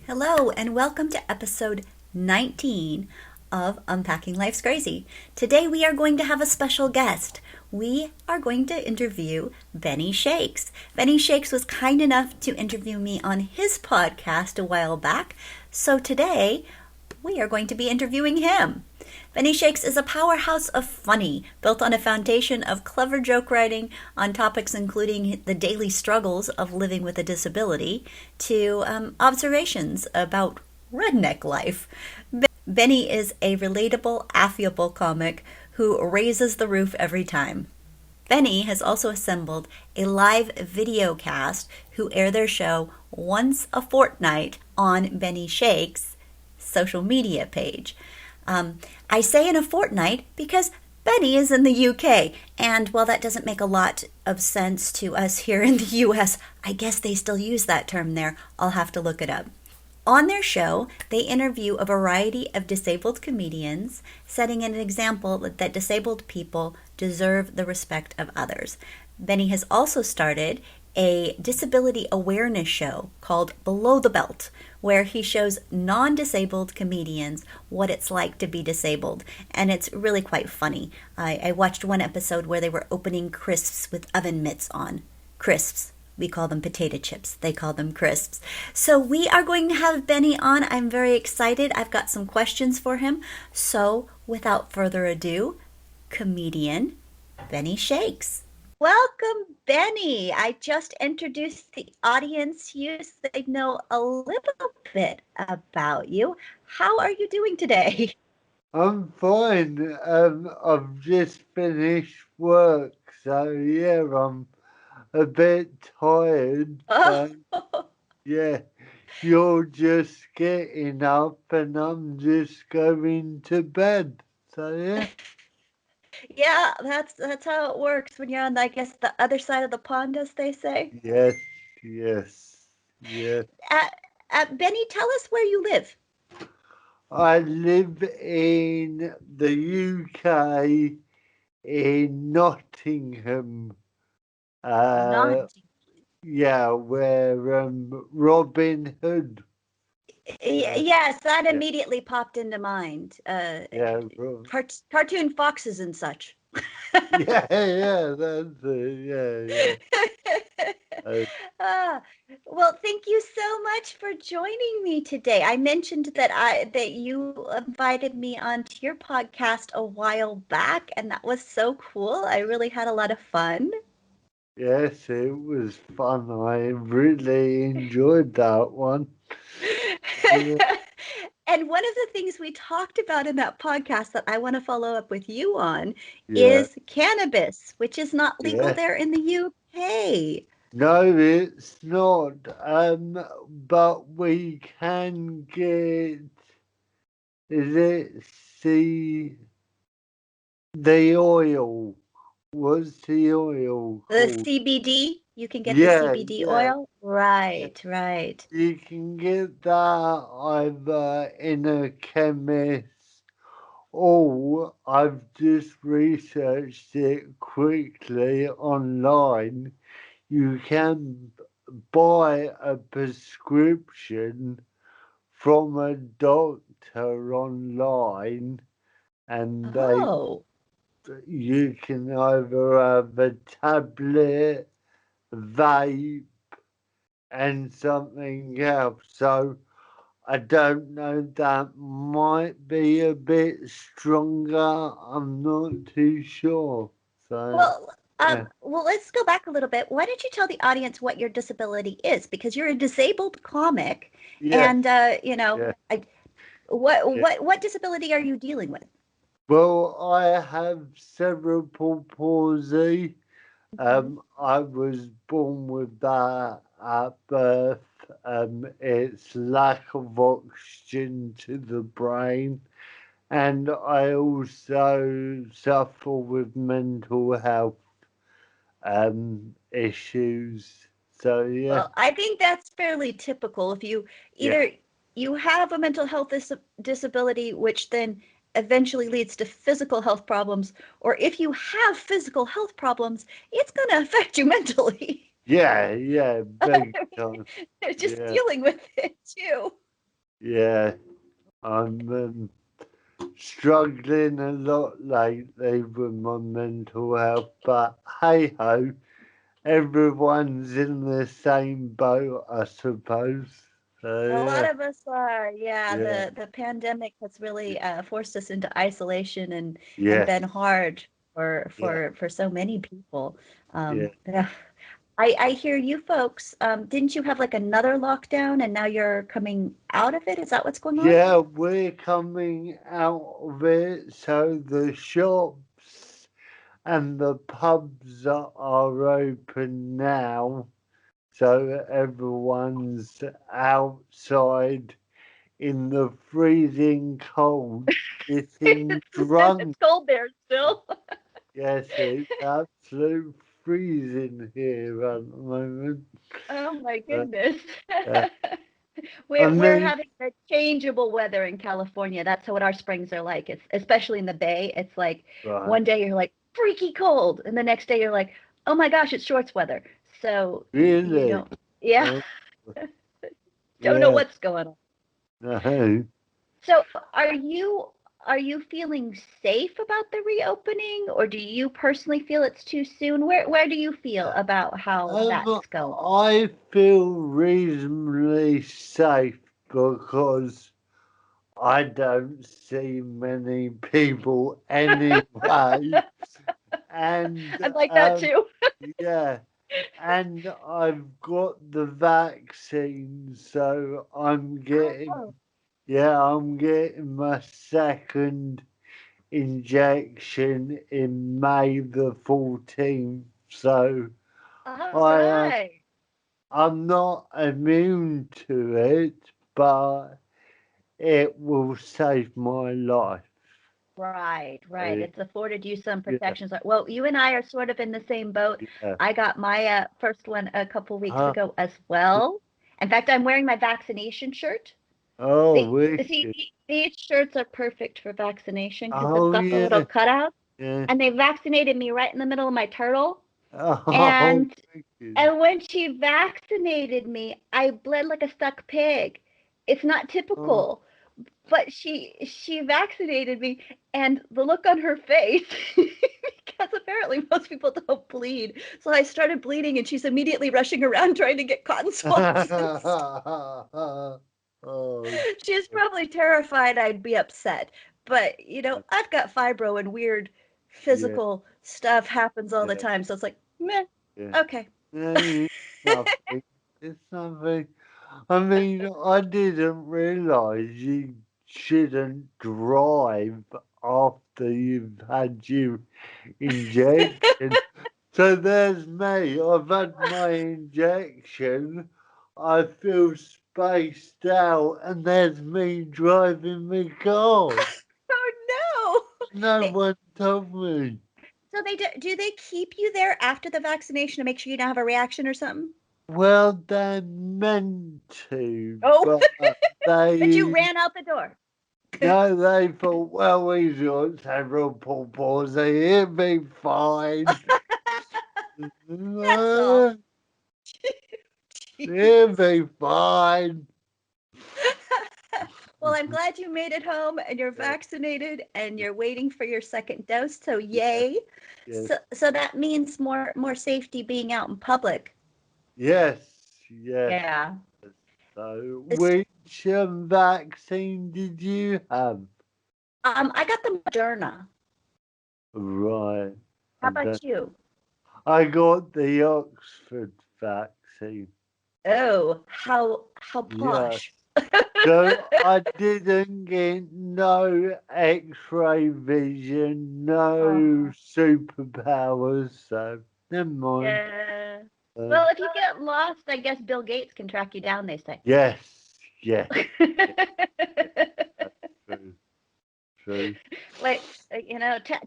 Hello, and welcome to episode 19 of Unpacking Life's Crazy. Today we are going to have a special guest. We are going to interview Benny Shakes. Benny Shakes was kind enough to interview me on his podcast a while back, so today we are going to be interviewing him. Benny Shakes is a powerhouse of funny, built on a foundation of clever joke writing on topics including the daily struggles of living with a disability to observations about redneck life. Benny is a relatable, affable comic who raises the roof every time. Benny has also assembled a live video cast who air their show once a fortnight on Benny Shakes' social media page. I say in a fortnight because Benny is in the UK, and while that doesn't make a lot of sense to us here in the US, I guess they still use that term there. I'll have to look it up. On their show, they interview a variety of disabled comedians, setting an example that disabled people deserve the respect of others. Benny has also started a disability awareness show called Below the Belt, where he shows non-disabled comedians what it's like to be disabled. And it's really quite funny. I watched one episode where they were opening crisps with oven mitts on. Crisps. We call them potato chips. They call them crisps. So we are going to have Benny on. I'm very excited. I've got some questions for him. So without further ado, comedian Benny Shakes. Welcome, Benny. I just introduced the audience to you so they know a little bit about you. How are you doing today? I'm fine. I've just finished work, so yeah, I'm a bit tired, Oh, but yeah, you're just getting up and I'm just going to bed. So yeah, yeah, that's how it works when you're on, I guess, the other side of the pond, as they say. yes, yes, yes. Uh, Benny, tell us where you live. I live in the UK in Nottingham. Not. Uh, yeah, where Robin Hood. Uh, Yes, that yeah, immediately popped into mind. yeah, Cartoon foxes and such. yeah, yeah, that's it. Yeah, yeah. Ah, well, thank you so much for joining me today. I mentioned that you invited me onto your podcast a while back, and that was so cool. I really had a lot of fun. Yes, it was fun. I really enjoyed that one. Yeah, And one of the things we talked about in that podcast that I want to follow up with you on yeah, is cannabis, which is not legal yeah. there in the UK. No, it's not. But we can get. Is it the oil? What's the oil The called? CBD, you can get the Yeah, CBD yeah. oil. Right, right. You can get that either in a chemist or I've just researched it quickly online. You can buy a prescription from a doctor online and Oh, you can either have a tablet, vape, and something else. So I don't know, that might be a bit stronger. I'm not too sure. So, well, yeah, let's go back a little bit. Why don't you tell the audience what your disability is? Because you're a disabled comic, yes, and yeah, yeah. what disability are you dealing with? Well, I have cerebral palsy. Mhm. I was born with that at birth. It's lack of oxygen to the brain. And I also suffer with mental health issues. So yeah, Well, I think that's fairly typical. If you yeah, either you have a mental health disability, which then eventually leads to physical health problems, or if you have physical health problems, it's going to affect you mentally. yeah, yeah, big time. Just Yeah, dealing with it too. yeah. I'm struggling a lot lately with my mental health, but hey ho, everyone's in the same boat, I suppose. So A lot yeah, of us are, yeah. yeah, The pandemic has really forced us into isolation and been yes, hard for yeah, so many people. yeah. Yeah. I hear you folks. Didn't you have like another lockdown and now you're coming out of it? Is that what's going on? Yeah, we're coming out of it, so the shops and the pubs are open now. So everyone's outside in the freezing cold, getting drunk. It's cold there still. Yes, it's absolute freezing here at the moment. Oh my Uh, goodness. uh, I We're mean, having the changeable weather in California. That's what our springs are like. It's especially in the Bay. It's like right, one day you're like freaky cold, and the next day you're like, oh my gosh, it's shorts weather. So you really? don't, yeah, Oh, don't know yeah, what's going on. no. So are you feeling safe about the reopening, or do you personally feel it's too soon? Where do you feel about how that's going? I feel reasonably safe because I don't see many people anyway. And I'm like that too. yeah, and I've got the vaccine, so Oh, I'm getting my second injection in May the 14th. So all I right. I'm not immune to it, but it will save my life. Right, right. Uh, It's afforded you some yeah, protections. Well, you and I are sort of in the same boat. yeah. I got my first one a couple weeks Huh? ago as well. In fact, I'm wearing my vaccination shirt. Oh, See, wicked. these shirts are perfect for vaccination because they've Oh, got the little yeah, cutout, yeah. and they vaccinated me right in the middle of my turtle. Oh, And wicked. and when she vaccinated me, I bled like a stuck pig. It's not Oh, typical, but she vaccinated me, and the look on her face, because apparently most people don't bleed, so I started bleeding and she's immediately rushing around trying to get cotton swabs and oh, she's probably terrified I'd be upset, but I've got fibro and weird yeah, physical stuff happens all the yeah, time, so it's like meh. yeah. Okay. Yeah, it's nothing. It's nothing. I mean, I didn't realize you shouldn't drive after you've had your injection. So there's me. I've had my injection. I feel spaced out, and there's me driving my car. Oh no. No They, one told me. so do they keep you there after the vaccination to make sure you don't have a reaction or something? Well, they're meant to, Oh, but but you they ran out the door. no, they thought, well, he's got cerebral palsy, he'll be fine. That's all. Uh, he'll Jeez. be fine. Well, I'm glad you made it home and you're Yeah, vaccinated and you're waiting for your second dose. So yeah, yay. yes, So that means more safety being out in public. yes, yes. Yeah. So, This, which vaccine did you have? I got the Moderna. Right, I How don't. about you? I got the Oxford vaccine. Oh, how Yes. posh. So I didn't get no X-ray vision, no Oh, superpowers. So never mind. yeah. Uh, Well, if you get lost, I guess Bill Gates can track you down, they say. yes, yes, yes, yes. That's true. True. Like,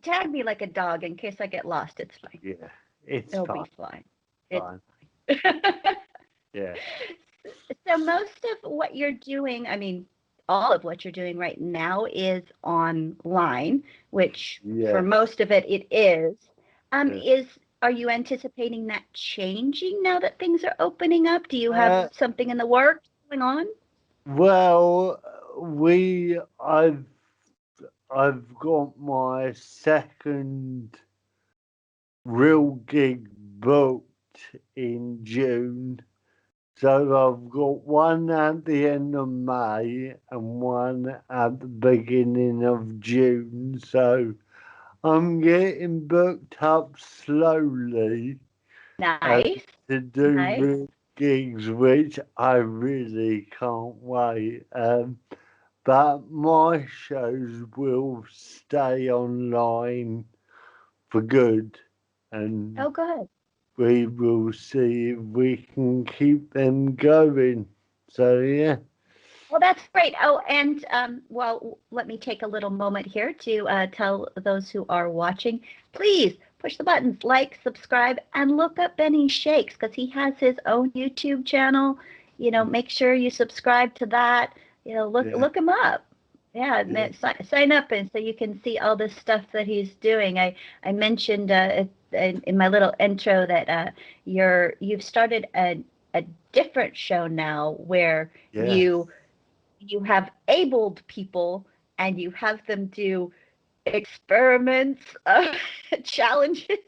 tag me like a dog in case I get lost. It's fine. Yeah, it's It'll be fine. fine. It's Fine. fine. Yeah. So most of what you're doing, I mean, all of what you're doing right now is online, which for Yes. most of it it is. Yeah. Is Are you anticipating that changing now that things are opening up? Do you have Uh, something in the works going on? well, we I've got my second real gig booked in June. So I've got one at the end of May and one at the beginning of June. So I'm getting booked up slowly uh, Nice, to do nice. real gigs, which I really can't wait. But my shows will stay online for good, and Oh, good. we will see if we can keep them going. So yeah, Well, that's great. Oh, and well, let me take a little moment here to tell those who are watching, please push the buttons, like, subscribe, and look up Benny Shakes because he has his own YouTube channel. Make sure you subscribe to that. yeah, Look him up. Yeah, yeah, sign up and so you can see all this stuff that he's doing. I mentioned in my little intro that you've started a different show now where yes, you have abled people and you have them do experiments, challenges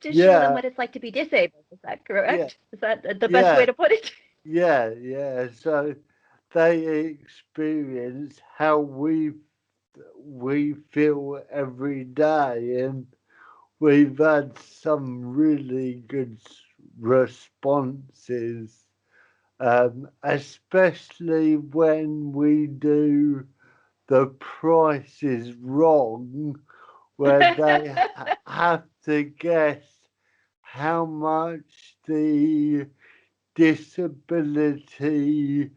to show them yeah, what it's like to be disabled. Is that yeah, correct? Is that the best way yeah, to put it? yeah. So they experience how we feel every day, and we've had some really good responses, especially when we do the price is wrong, where they have to guess how much the disability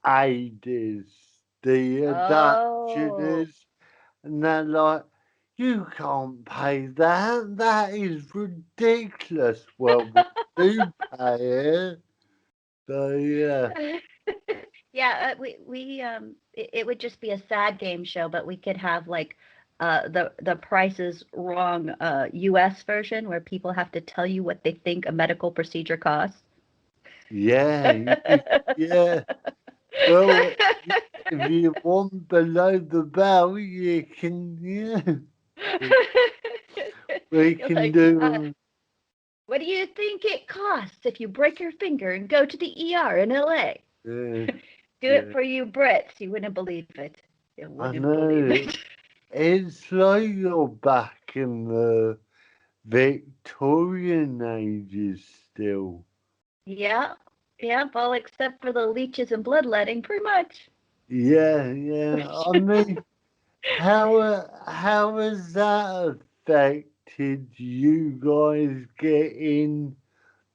aid is, the adoption Oh. is, and they're like, you can't pay that. That is ridiculous. Well, we do pay it. So yeah, Yeah, it would just be a sad game show, but we could have like the Price is Wrong US version where people have to tell you what they think a medical procedure costs. yeah, yeah. Well, if you want below the belt, you can, yeah, we You're can like, do, what do you think it costs if you break your finger and go to the ER in LA? yeah, Do it yeah. for you Brits. You wouldn't believe it. You I wouldn't believe know. it. It's like you're back in the Victorian ages still. Yeah, yeah, well, except for the leeches and bloodletting, pretty much. Yeah, yeah. I mean, how has that affected you guys getting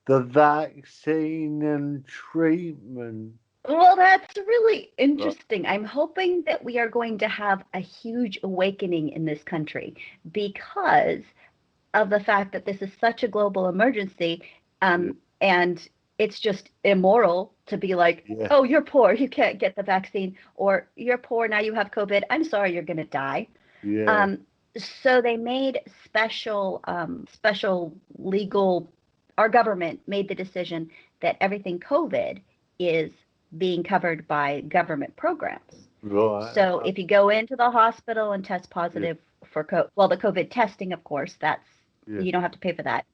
the vaccine and treatment? Well, that's really Right. interesting. I'm hoping that we are going to have a huge awakening in this country because of the fact that this is such a global emergency, Yeah, and it's just immoral to be like, yeah, oh, you're poor, you can't get the vaccine, or you're poor, now you have COVID, I'm sorry, you're going to die. yeah. Um, so they made special legal. Our government made the decision that everything COVID is being covered by government programs. Right. So if you go into the hospital and test Yeah, positive for well, the COVID testing, of course, that's yeah. you don't have to pay for that.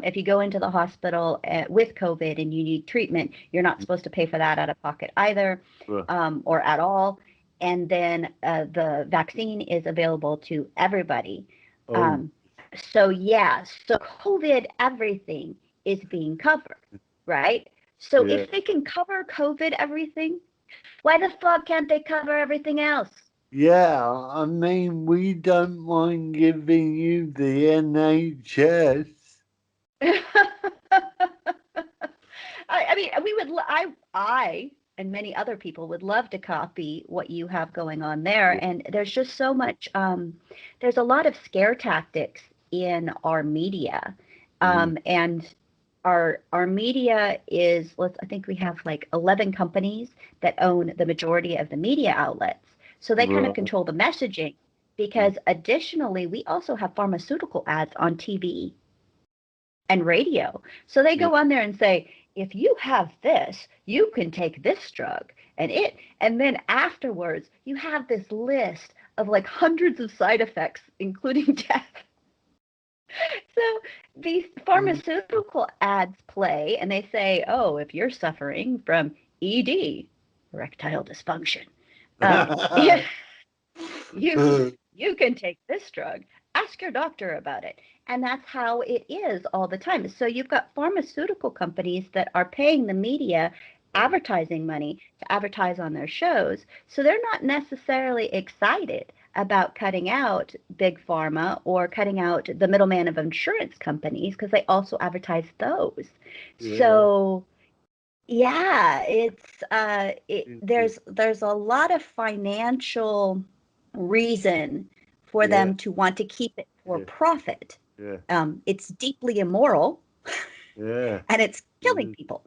If you go into the hospital with COVID and you need treatment, you're not supposed to pay for that out of pocket either, Right. or at all. And then the vaccine is available to everybody. Oh, Um, so yeah, so COVID everything is being covered, right? So yeah. if they can cover COVID everything, why the fuck can't they cover everything else? Yeah, I mean, we don't mind giving you the NHS. I mean, we would. I and many other people would love to copy what you have going on there. Yeah, And there's just so much. There's a lot of scare tactics in our media, mm, and our media is. Let's. I think we have like 11 companies that own the majority of the media outlets. So they kind of right. control the messaging. Yeah, Because additionally, we also have pharmaceutical ads on TV and radio. So they yeah, go on there and say, if you have this, you can take this drug and then afterwards you have this list of like hundreds of side effects, including death. So these pharmaceutical ads play and they say, oh, if you're suffering from ED, erectile dysfunction, um, you you can take this drug. Ask your doctor about it. And that's how it is all the time. So you've got pharmaceutical companies that are paying the media advertising money to advertise on their shows. So they're not necessarily excited about cutting out big pharma or cutting out the middleman of insurance companies because they also advertise those. Yeah. So yeah, there's a lot of financial reason for Yeah. them to want to keep it for Yeah. profit. Yeah. It's deeply immoral Yeah. and it's killing Yeah. people.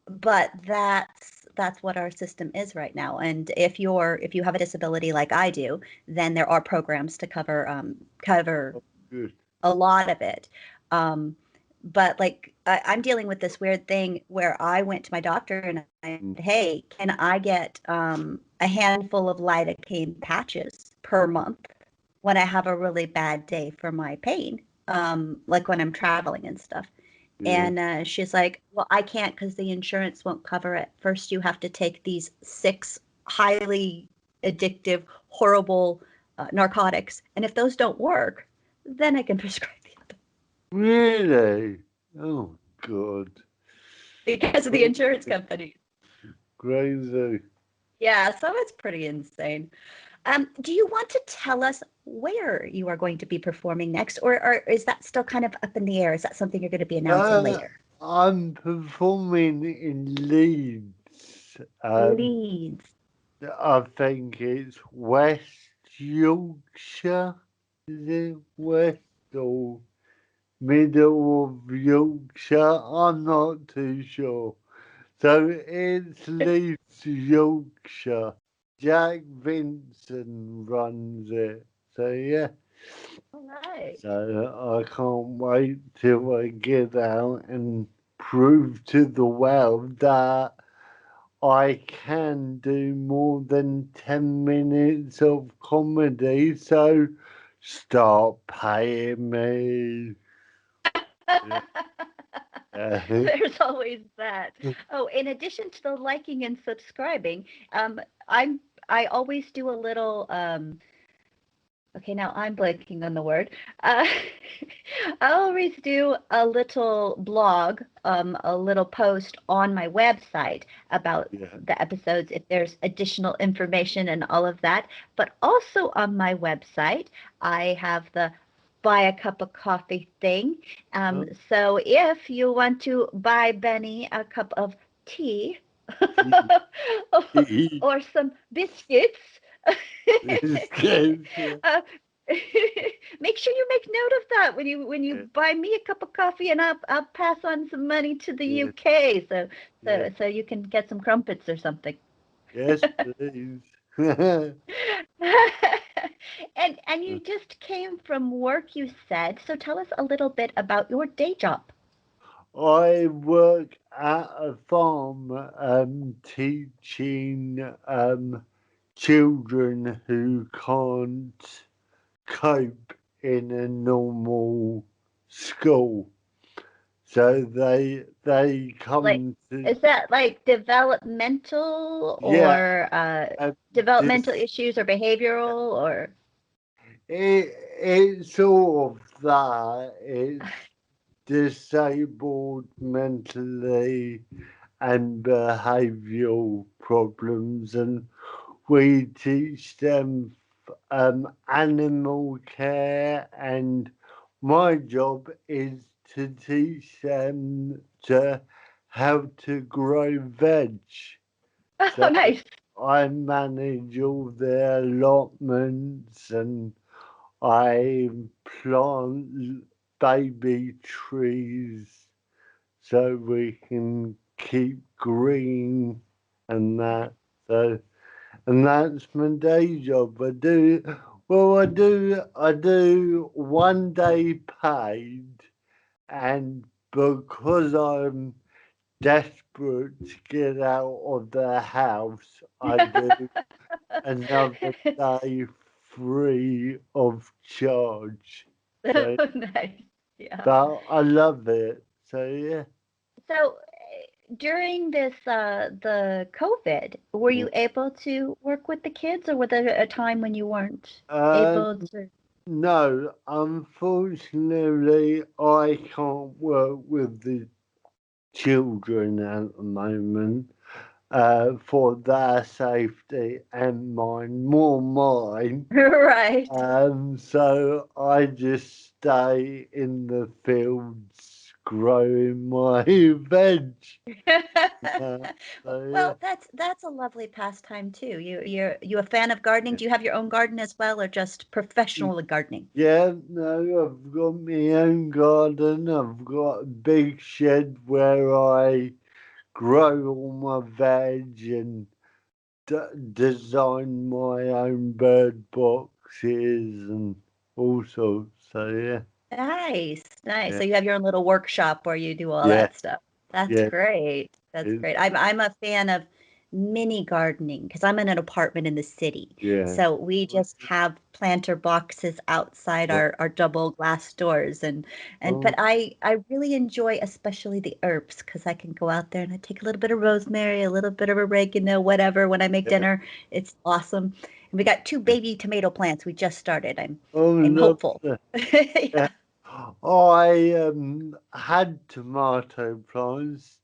But that's what our system is right now. And if you have a disability like I do, then there are programs to cover Oh, good. a lot of it. Um, but like I'm dealing with this weird thing where I went to my doctor and I Mm. said, hey, can I get a handful of lidocaine patches per month when I have a really bad day for my pain, like when I'm traveling and stuff. Yeah. And she's like, well, I can't because the insurance won't cover it. First, you have to take these 6 highly addictive, horrible narcotics. And if those don't work, then I can prescribe the other Really? Oh, God. because of the insurance Crazy. companies. Crazy. Yeah, so it's pretty insane. Do you want to tell us where you are going to be performing next, or is that still kind of up in the air? Is that something you're going to be announcing Uh, later? I'm performing in Leeds. Leads. I think it's West Yorkshire. Is it West or middle of Yorkshire? I'm not too sure. So it's Leeds, Yorkshire. Jack Vincent runs it. So yeah. All right. So I can't wait till I get out and prove to the world that I can do more than 10 minutes of comedy. So start paying me. Yeah. There's always that. Oh, in addition to the liking and subscribing, I'm I always do a little okay, now I'm blanking on the word. Uh, I always do a little blog, a little post on my website about Yeah. the episodes if there's additional information and all of that. But also on my website, I have the buy a cup of coffee thing. Oh, So if you want to buy Benny a cup of tea or some biscuits, it's good. Yeah. uh, make sure you make note of that when you Yeah. buy me a cup of coffee, and I'll pass on some money to the Yeah. UK Yeah. so you can get some crumpets or something. Yes, please. And you just came from work, you said. So tell us a little bit about your day job. I work at a farm teaching children who can't cope in a normal school. So they Like, come to, is that like developmental yeah, or this developmental issues or behavioral or it's sort of that. It's disabled mentally and behavioural problems, and we teach them animal care, and my job is to teach them to how to grow veg. oh, So nice. I manage all their allotments and I plant baby trees so we can keep green and that. So, and that's my day job. I do 1 day paid, and because I'm desperate to get out of the house, I do another day free of charge. So, Nice. Yeah. but I love it. So yeah. So during this the COVID, were Yeah. you able to work with the kids, or was there a time when you weren't Uh, able to? no, unfortunately, I can't work with the children at the moment. For their safety and mine, more mine. Right. So I just stay in the fields growing my veg. Uh, so yeah, Well, that's a lovely pastime too. You a fan of gardening? yeah. Do you have your own garden as well, or just professional gardening? Yeah, no, I've got my own garden. I've got a big shed where I grow all my veg and design my own bird boxes and all sorts. So yeah, Nice, nice. yeah, So you have your own little workshop where you do all yeah, that stuff. That's yeah, great. That's it, great. I'm a fan of mini gardening because I'm in an apartment in the city. yeah. So we just have planter boxes outside Oh, our double glass doors and but oh, I really enjoy especially the herbs because I can go out there and I take a little bit of rosemary, a little bit of oregano, whatever when I make yeah, dinner. It's awesome. And we got two yeah. baby tomato plants we just started. Oh, I'm hopeful. lovely. Yeah. Yeah. I had tomato plants.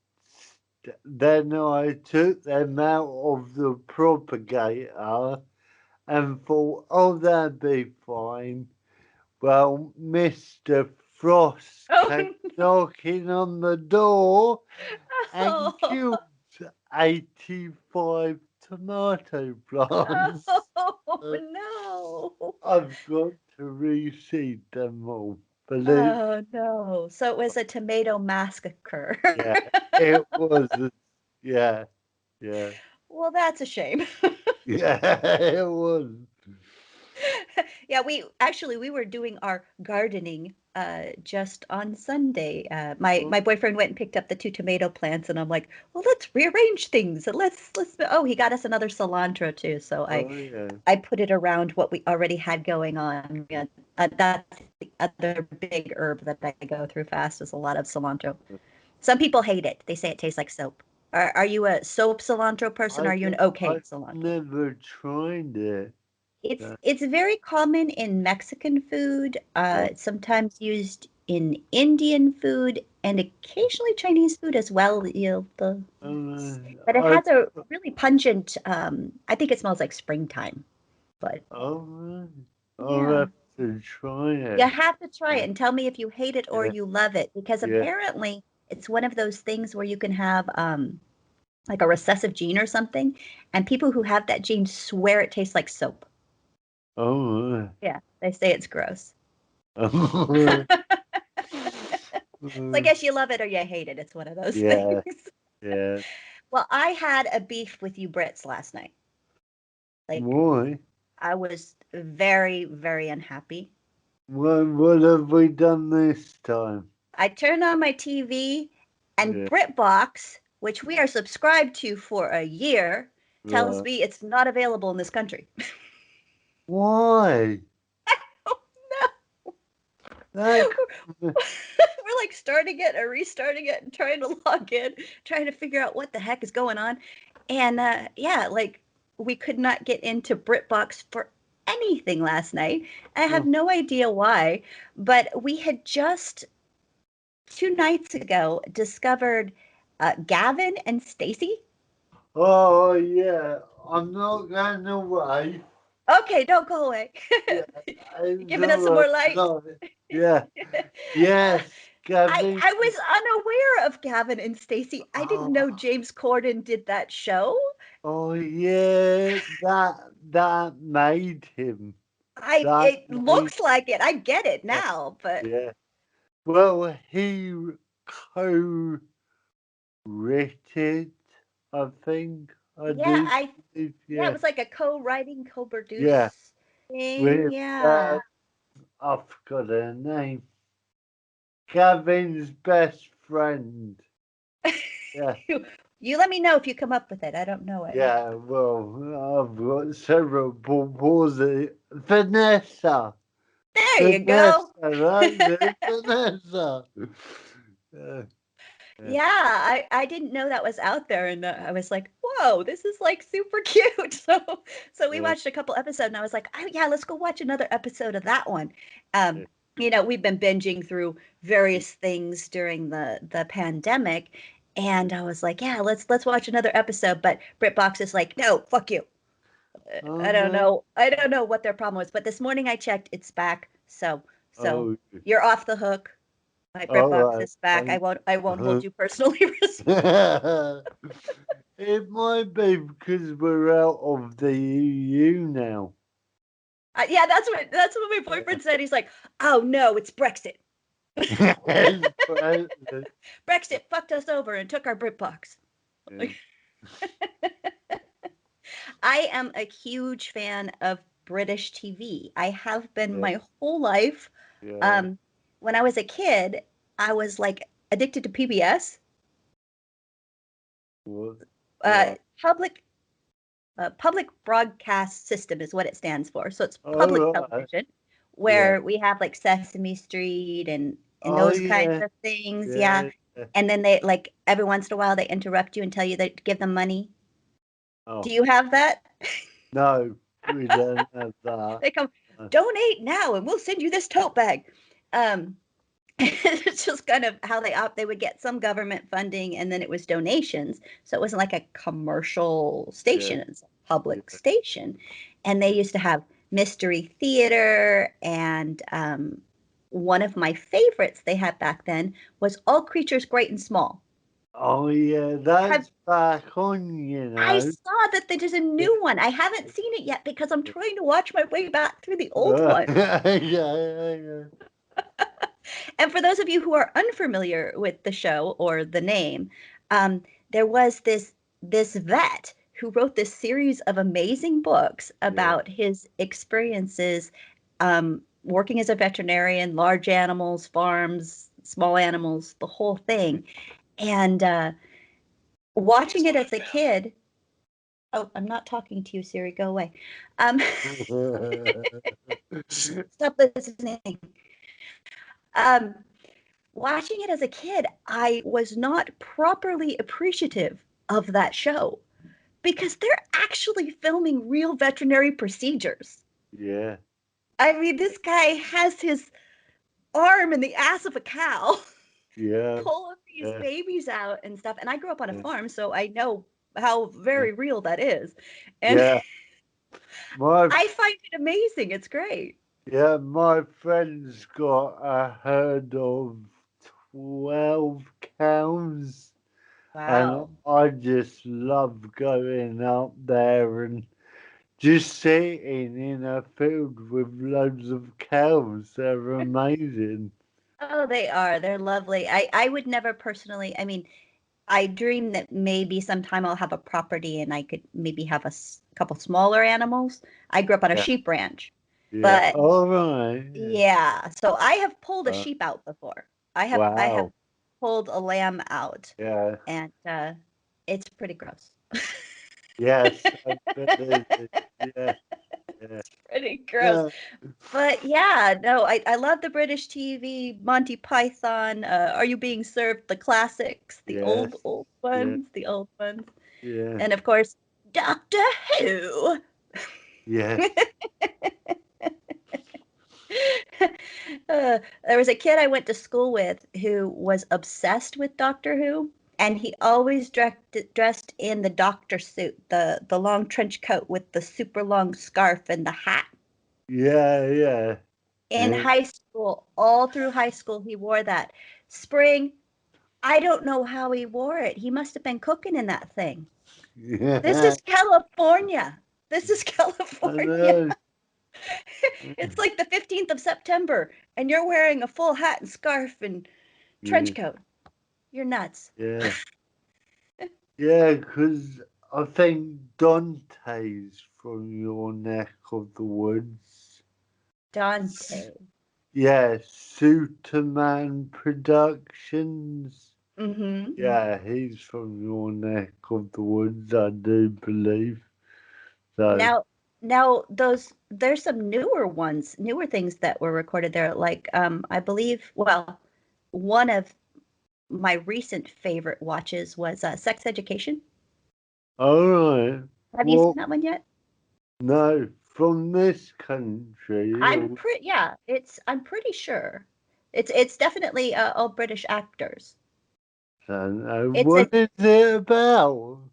Then I took them out of the propagator and thought, oh, that'd be fine. Well, Mr. Frost came Oh, knocking on the door and no. killed 85 tomato plants. Oh, Uh, no. I've got to reseed them all. Believe, Oh, no. So it was a tomato massacre. yeah, it was, yeah, yeah, Well, that's a shame. yeah, it was. Yeah, we were doing our gardening just on Sunday. My Oh, boyfriend went and picked up the two tomato plants, and I'm like, well, let's rearrange things. And let's. Oh, he got us another cilantro too. So oh yeah. I put it around what we already had going on. Yeah, that's the other big herb that I go through fast is a lot of cilantro. Some people hate it. They say it tastes like soap. Are you a soap cilantro person? Or are you an okay I've cilantro? never tried it. Uh, It's very common in Mexican food, right. sometimes used in Indian food, and occasionally Chinese food as well. But it I, has a really pungent. I think it smells like springtime. But oh, I'll yeah, have to try you it. have to try Yeah, it and tell me if you hate it or yeah, you love it, because yeah. apparently it's one of those things where you can have like a recessive gene or something, and people who have that gene swear it tastes like soap. Oh, Yeah, they say it's gross. oh, So I guess you love it or you hate it. It's one of those things. yeah, yeah. Well, I had a beef with you Brits last night. Like, Why? I was very, very unhappy. What have we done this time? I turned on my TV and Yeah, BritBox, which we are subscribed to for a year, tells right. me it's not available in this country. Why? Oh That, no. We're like starting it or restarting it and trying to log in, trying to figure out what the heck is going on. And yeah, like we could not get into BritBox for anything last night. I have oh, no idea why, but we had just 2 nights ago discovered Gavin and Stacy. oh, yeah. I'm not going away. Okay, don't go away. Yeah, it's Giving us some all more light. right. Yeah, yes, Gavin. I was unaware of Gavin and Stacy. I didn't know Oh, James Corden did that show. oh yeah, that made him. I That it made looks like it. I get it yeah, now, but yeah. Well, he co-written, I think. I yeah, do I believe, yeah, it yeah, was like a co-writing, yeah. co-produce thing. With Yeah. I forgot her name. Gavin's best friend. yeah, You let me know if you come up with it. I don't know it. yeah. Well, I've got several proposals. Vanessa, There you Vanessa, go. that's it, Vanessa. Yeah, yeah, Yeah, I didn't know that was out there, and I was like, "Whoa, this is like super cute." So we yeah, watched a couple episodes, and I was like, "Oh yeah, let's go watch another episode of that one." yeah, We've been binging through various things during the pandemic, yeah. and I was like, "Yeah, let's watch another episode." But BritBox is like, "No, fuck you." Oh I don't no. know. I don't know what their problem was, but this morning I checked, it's back. So Oh, you're off the hook. My all BritBox right. is back. I won't hold you personally responsible. It might be because we're out of the EU now. Yeah, that's what my boyfriend said. He's like, "Oh no, it's Brexit. It's Brexit. Brexit fucked us over and took our BritBox." Yeah, I am a huge fan of British TV. I have been yeah, my whole life. yeah. Um, when I was a kid, I was like addicted to PBS, What? uh, What? public public broadcast system is what it stands for. So it's All public right. television, Yeah. where we have like Sesame Street and Oh those kinds yeah. of things. Yeah. Yeah. Yeah. And then they like every once in a while they interrupt you and tell you that give them money. Do Oh you have that? no, we don't have that. They come, Uh, donate now and we'll send you this tote bag. Um, it's just kind of how they would get some government funding and then it was donations. So it wasn't like a commercial yeah. station, it's a public Yeah. station. And they Yeah. used to have mystery theater and one of my favorites they had back then was All Creatures Great and Small. Oh yeah, Have that's back on. I saw that there's a Yeah. new one. I haven't seen it yet because I'm trying to watch my way back through the old one. Yeah. Yeah. And for those of you who are unfamiliar with the show or the name, there was this vet who wrote this series of amazing books Yeah. about his experiences working as a veterinarian, large animals, farms, small animals, the whole thing. And watching it as a kid, oh, I'm not talking to you, Siri, go away. Um, stop listening. Um, Watching it as a kid, I was not properly appreciative of that show because they're actually filming real veterinary procedures. Yeah. I mean, this guy has his arm in the ass of a cow Yeah. pulling these Yeah. babies out and stuff. And I grew up on a Yeah. farm, so I know how Yeah. very real that is. And Yeah. My I find it amazing. It's great. yeah, my friend's got a herd of 12 cows, and Wow. I just love going up there and just sitting in a field with loads of cows. They're amazing. Oh, they are. They're lovely. I would never personally, I mean, I dream that maybe sometime I'll have a property and I could maybe have couple smaller animals. I grew up on a Yeah. sheep ranch, Yeah. but All right. Yeah. yeah, so I have pulled a Uh, sheep out before. I have wow. pulled a lamb out, Yeah. and it's pretty gross. Yes. I bet it is. Yeah. Yeah. Pretty gross. Yeah. But yeah, no, I love the British TV, Monty Python, Are You Being Served? The classics, the Yes. old Yeah. ones, the old ones. Yeah. And of course, Doctor Who. Yes. There was a kid I went to school with who was obsessed with Doctor Who, and he always dressed in the doctor suit, the long trench coat with the super long scarf and the hat. Yeah. Yeah. In Yeah. high school, all through high school, he wore that. Spring, I don't know how he wore it. He must have been cooking in that thing. This Yeah. is California. This is I California. know. It's like the 15th of September, and you're wearing a full hat and scarf and trench Yeah. coat. You're nuts. Yeah. Yeah. Because I think Dante's from your neck of the woods. Dante. Yeah. Superman Productions. Mm-hmm. Yeah, he's from your neck of the woods, I do believe. So, Now, now those there's some newer ones, newer things that were recorded there. Like, I believe, well, one of my recent favorite watches was Sex Education. all right. Have you seen Well, that one yet? no, from this country, I'm pretty, yeah, I'm pretty sure. It's definitely all British actors. It's what a is it about?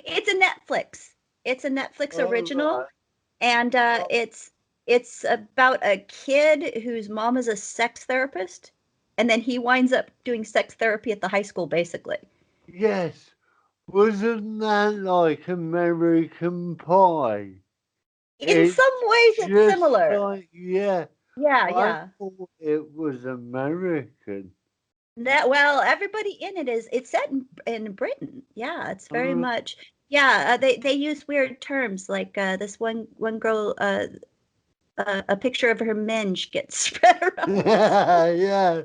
it's a Netflix. It's a Netflix All original, right. and it's about a kid whose mom is a sex therapist, and then he winds up doing sex therapy at the high school, basically. Yes, wasn't that like American Pie? In It's some ways, it's just similar. like, yeah, Yeah, I yeah. thought it was American. That well, everybody in it is it's set in Britain. Yeah, it's very All much. Yeah, they use weird terms like this one girl a picture of her minge gets spread around the school. right. Yeah,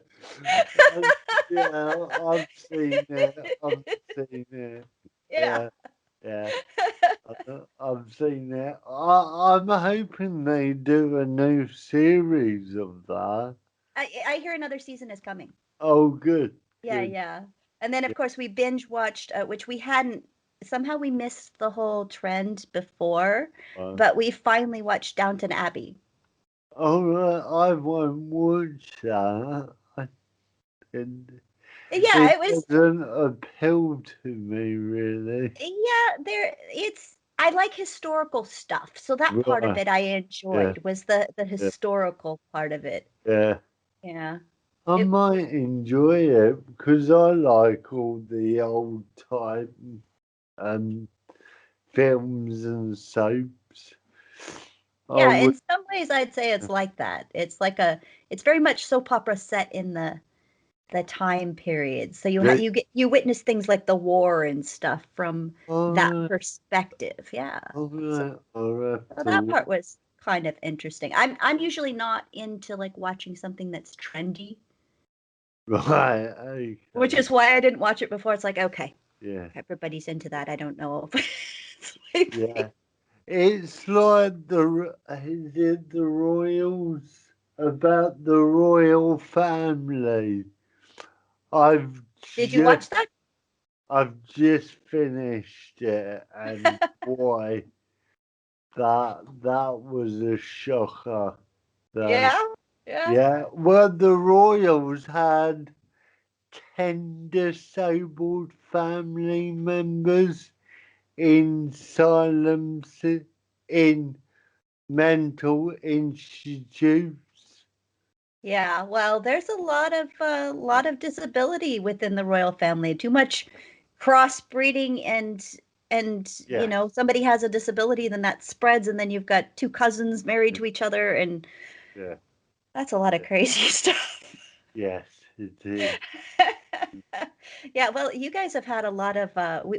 uh, yeah, I've seen it. I've seen it. Yeah. Yeah, yeah, I've seen it. I'm hoping they do a new series of that. I hear another season is coming. Oh, good, Yeah, good. yeah. And then of Yeah. course we binge watched which we hadn't somehow we missed the whole trend before, Uh, but we finally watched Downton Abbey. all right, I won't watch that. It, Yeah, it it was doesn't appeal to me really. yeah, there it's I like historical stuff. So that part of Right. it I Yeah. enjoyed was the Yeah. historical part of it. Yeah. Yeah. I It might enjoy it because I like all the old type um films and soaps. I yeah, would in some ways I'd say it's like that. It's very much soap opera set in the time period. So they you witness things like the war and stuff from that I perspective. Yeah. So, I'll have so to that part was kind of interesting. I'm usually not into like watching something that's trendy, right, which okay. is why I didn't watch it before. It's like, okay, Yeah. everybody's into that. I don't know if it's my Yeah. thing. It's like is it the royals about the royal family. I've Did you just watch that? I've just finished it, and boy, that was a shocker. So Yeah. Yeah. yeah, well, the royals had 10 disabled family members in in mental institutes. Yeah, well, there's a lot of disability within the royal family. Too much crossbreeding and you Yes, know, somebody has a disability, then that spreads, and then you've got two cousins married to each other, and yeah, that's a lot of yeah, crazy stuff. yes, it is. Yeah, well, you guys have had a lot of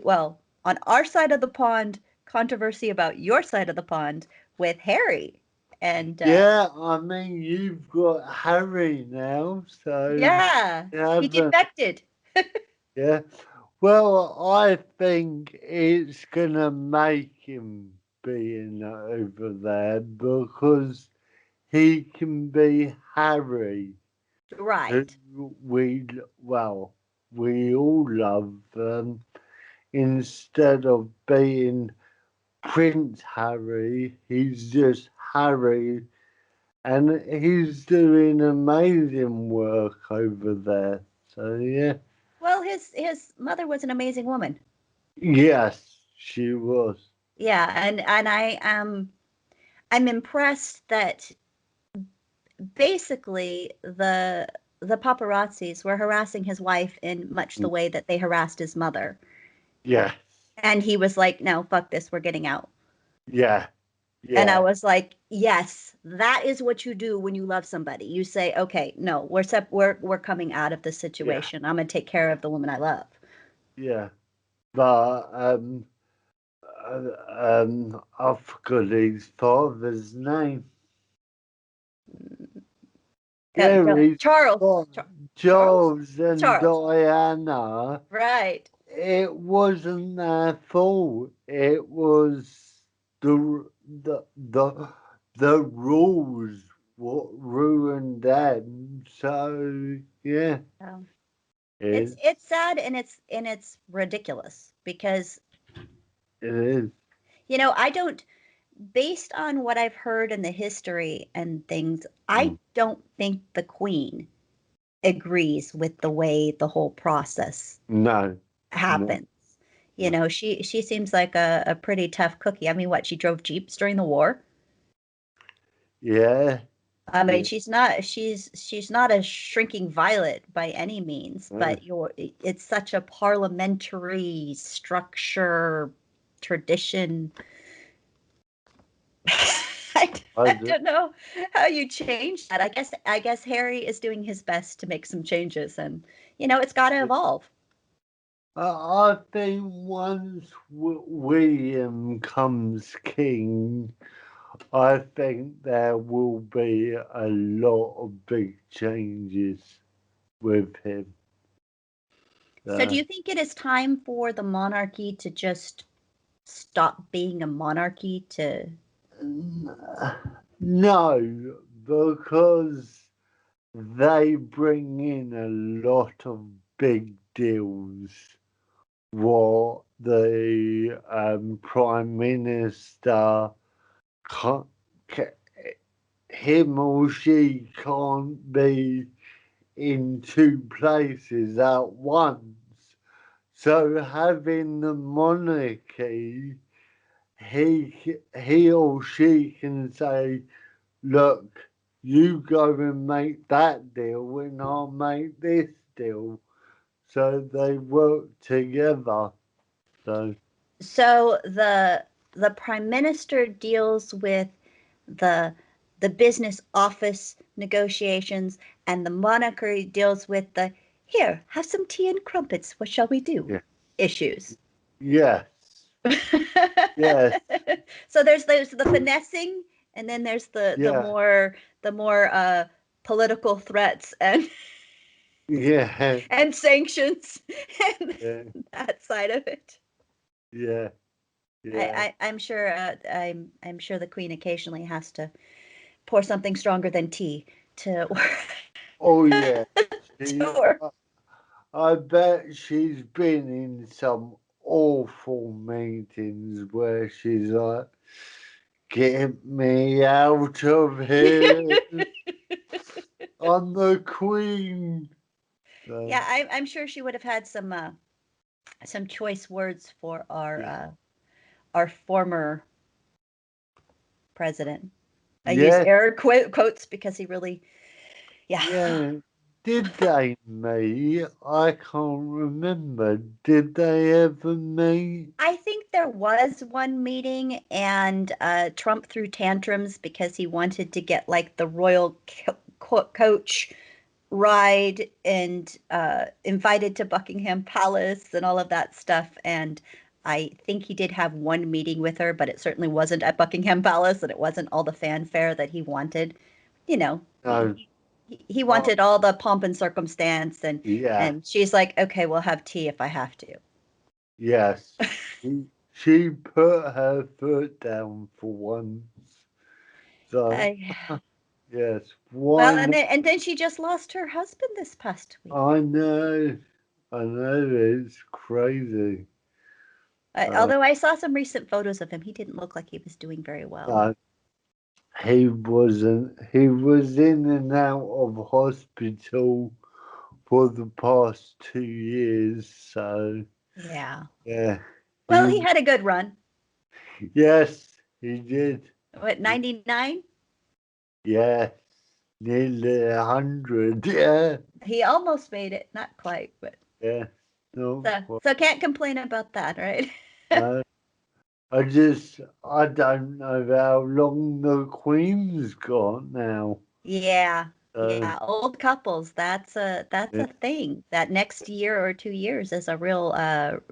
well, on our side of the pond, controversy about your side of the pond with Harry. And Yeah, I mean, you've got Harry now, so yeah, you he haven't, defected. yeah. Well, I think it's gonna make him being over there because he can be Harry, who Right. well, we all love, instead of being Prince Harry, he's just Harry, and he's doing amazing work over there. So yeah, Well, his mother was an amazing woman. yes, she was. Yeah, and I'm impressed that basically the paparazzis were harassing his wife in much the way that they harassed his mother. Yes, And he was like, "No, fuck this, we're getting out." yeah, And I yeah, was like, "Yes, that is what you do when you love somebody. You say, "Okay, no, we're coming out of this yeah, situation. I'm gonna take care yeah, of the woman I love." yeah. But I forgot his father's name. Harry, Charles. Scott, Charles? Charles, and Charles. Diana. Right. It wasn't their fault. It was the the the the rules what ruined them. So yeah, Um, it it's sad and it's ridiculous because it is. I don't, based on what I've heard in the history and things, I Mm. don't think the Queen agrees with the way the whole process No, no, happens. no. She seems like a pretty tough cookie. I mean, what, she drove Jeeps during the war? Yeah, I mean, yeah. she's not a shrinking violet by any means, No. but it's such a parliamentary structure tradition. I, I, I d- don't know how you change that. I guess Harry is doing his best to make some changes, and it's got to evolve. I think once William comes king, I think there will be a lot of big changes with him. So, do Uh, you think it is time for the monarchy to just stop being a monarchy to no, because they bring in a lot of big deals. What the prime minister can't, him or she can't be in two places at once. So having the monarchy, he or she can say, "Look, you go and make that deal, and I'll make this deal." So they work together. So so the prime minister deals with the the business office negotiations, and the monarchy deals with the here, have some tea and crumpets, what shall we do yeah, issues. yes, yes, So there's the finessing, and then there's yeah, the more political threats and yeah, and sanctions and yeah, that side of it. yeah, yeah. I'm sure I'm sure the Queen occasionally has to pour something stronger than tea to Oh yeah, to she. work. I bet she's been in some awful meetings where she's like, "Get me out of here! I'm the Queen." So, Yeah, I'm sure she would have had some choice words for yeah, our former president. I use yeah, air quotes because he really, yeah. yeah. Did they meet? I can't remember. Did they ever meet? I think there was one meeting, and Trump threw tantrums because he wanted to get like the royal coach ride and invited to Buckingham Palace and all of that stuff. And I think he did have one meeting with her, but it certainly wasn't at Buckingham Palace, and it wasn't all the fanfare that he wanted. You know, No. he Oh, wanted all the pomp and circumstance, yeah. and she's like, okay, we'll have tea if I have to. Yes. She put her foot down for once. So, I, yes, well, why not? and then she just lost her husband this past week. I know. I know. It's crazy. Uh, Although I saw some recent photos of him, he didn't look like he was doing very well. no, he wasn't. He was in and out of hospital for the past 2 years. So, Yeah. yeah. Well, He, he had a good run. yes, he did. What, 99? Yes. Nearly 100. Yeah. He almost made it, not quite, but Yeah. No. so can't complain about that, right? No. I don't know how long the Queen's got now. Yeah. So, Yeah, old couples, that's a yeah, thing. That next year or 2 years is a real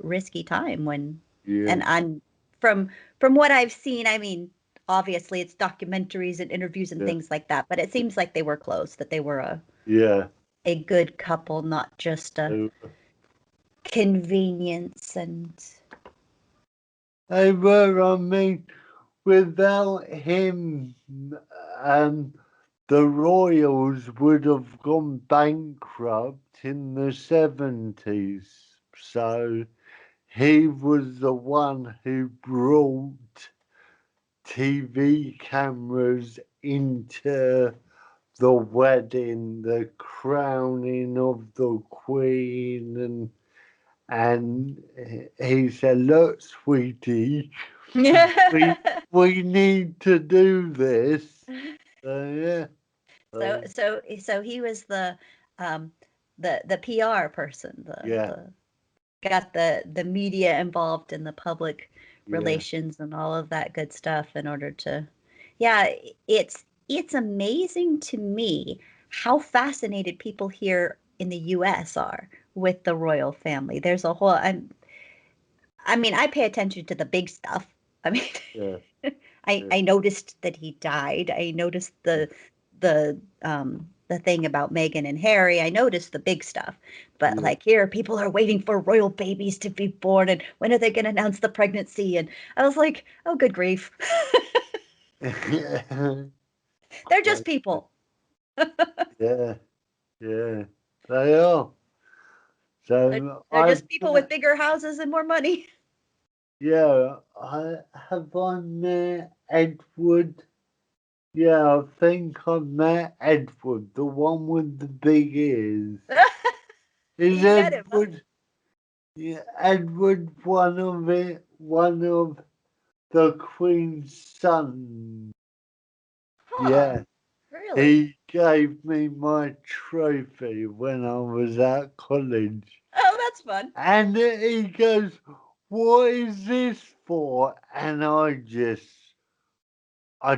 risky time when yeah, and I'm from from what I've seen, I mean, obviously it's documentaries and interviews and yeah, things like that, but it seems like they were close, that they were yeah. a good couple, not just a They, convenience. And they were, I mean, without him, um, the Royals would have gone bankrupt in the 70s. So he was the one who brought TV cameras into the wedding, the crowning of the Queen, and he said, "Look, sweetie, we we need to do this." Yeah, so so, so he was um the PR person, yeah, the got the media involved in the public yeah, relations and all of that good stuff in order to, yeah, it's amazing to me how fascinated people here in the US are with the royal family. There's a whole I mean, I pay attention to the big stuff. I mean, yeah, yeah, I noticed that he died. I noticed the thing about Meghan and Harry. I noticed the big stuff. But yeah. like here, people are waiting for royal babies to be born, and when are they going to announce the pregnancy? And I was like, oh, good grief. Yeah. They're just people. Yeah, yeah, they are. They're, So they're I've just people with bigger houses and more money. yeah, I met Edward. Yeah, I think I met Edward, the one with the big ears. Is You met him, huh? Edward? Yeah, Edward one of the Queen's sons. Huh. Yeah, Really? he gave me my trophy when I was at college. Oh, that's fun. And he goes, "What is this for?" And I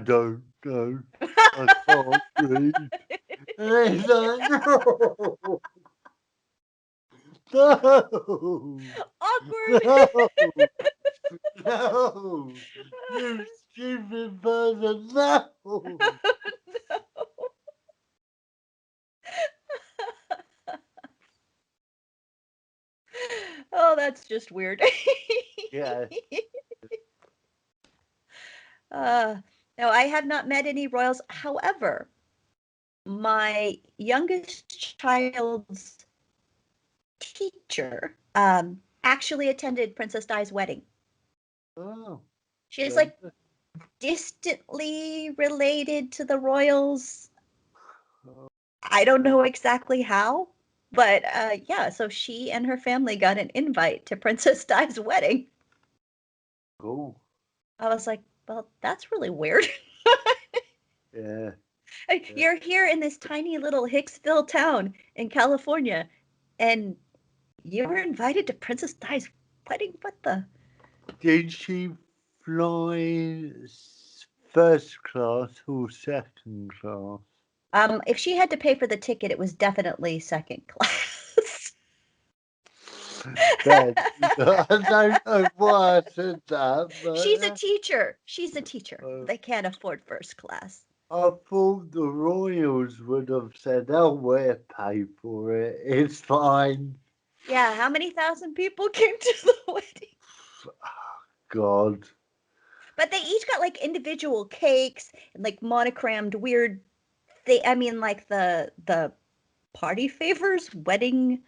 don't know. I can't read. And he's like, "No, no, Awkward. no, no, you stupid person, no." Oh, that's just weird. Yeah. uh, no, I have not met any royals. However, my youngest child's teacher actually attended Princess Di's wedding. Oh, She's very like distantly related to the royals. I don't know exactly how, but yeah, so she and her family got an invite to Princess Di's wedding. cool. I was like, well, that's really weird. Yeah, yeah. You're here in this tiny little Hicksville town in California, and you were invited to Princess Di's wedding. What the? Did she fly first class or second class? If she had to pay for the ticket, it was definitely second class. Ben, I don't know why I said that, She's a but teacher. She's a teacher. uh, They can't afford first class. I thought the Royals would have said, "Oh, we'll pay for it. It's fine." Yeah, how many thousand people came to the wedding? God, But they each got like individual cakes and like monogrammed weird I mean like the party favors, wedding,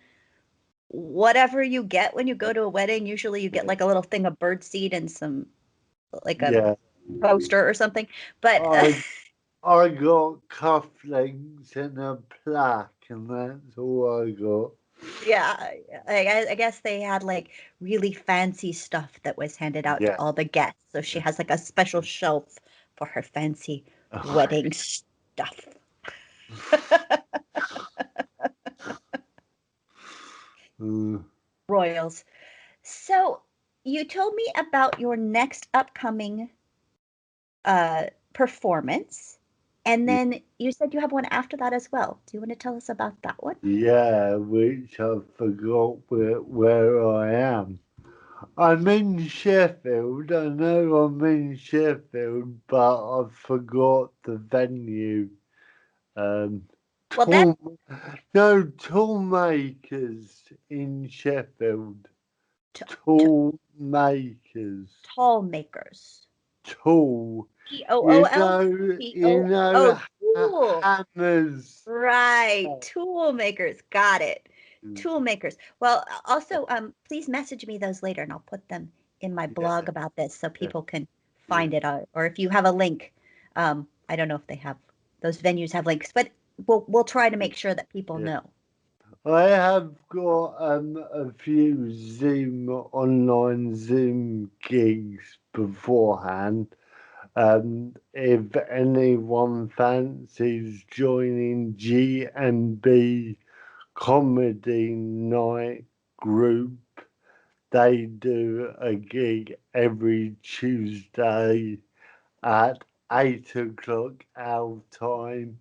whatever you get when you go to a wedding. Usually you get yeah, like a little thing of birdseed and some like a yeah. poster or something. But I I got cufflinks and a plaque, and that's all I got. yeah, I guess they had like really fancy stuff that was handed out to Yeah. all the guests. So she has like a special shelf for her fancy Oh, wedding stuff. mm, Royals. So you told me about your next upcoming uh performance, and yeah, then you said you have one after that as well. Do you want to tell us about that one? yeah, which I forgot where I am. I'm in Sheffield. I know I'm in Sheffield, but I forgot the venue. Um, Well, that tool, no, Toolmakers in Sheffield. t- t- Tool makers. tall makers. Tool. You Tool. know, Oh, tool. hammers. Right. Tool makers. Got it. Tool makers. Well, Yeah, also, please message me those later and I'll put them in my yeah, blog about this so yeah, people can yeah. find it out. Or if you have a link, I don't know if they have those venues have links, but we'll try to make sure that people Yeah. know. I have got a few online Zoom gigs beforehand. If anyone fancies joining G&B Comedy Night Group, they do a gig every Tuesday at 8 o'clock our time.